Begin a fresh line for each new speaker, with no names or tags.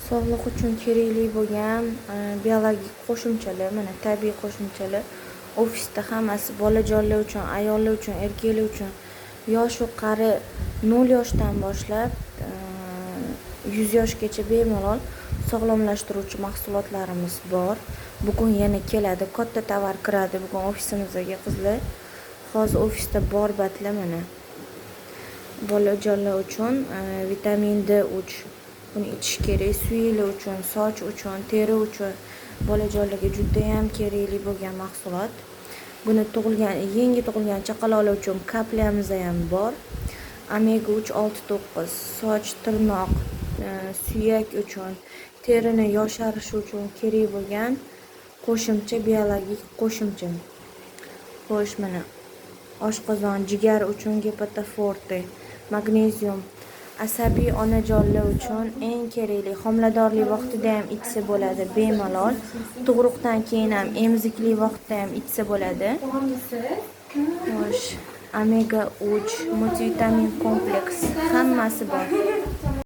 Sog'liq uchun kerakli bo'lgan biologik qo'shimchalar, mana tabiiy qo'shimchalar ofisda hammasi bolajonlar uchun, ayollar uchun, erkaklar uchun, yosh-u qari 0 yoshdan boshlab 100 yoshgacha bemalol sog'lomlashtiruvchi mahsulotlarimiz bor. Bugun yana keladi, katta tovar kiradi bugun ofisimizga qizlar. Hozir ofisda bor batla mana. Bolajonlar uchun vitamin D3 buni ichish kerak, suylar uchun, soch uchun, teri uchun bolajonlarga juda ham kerakli bo'lgan mahsulot. Buni yangi tug'ilgan chaqaloqlar uchun kaplamiz ham bor. Omega 3 6-9 soch, tirnoq, suyak uchun, terini yosharishi uchun kerak bo'lgan qo'shimcha, biologik qo'shimcha. Xo'sh, mana oshqozon, jigar uchun Gepatoforte, magnezium, asabiy onajonlar uchun eng kerakli, homiladorlik vaqtida ham ichsa bo'ladi bemalol, tug'ruqdan keyin ham emzikli vaqtda ham ichsa bo'ladi. Xo'sh, omega 3 multivitamin kompleks hammasi bor.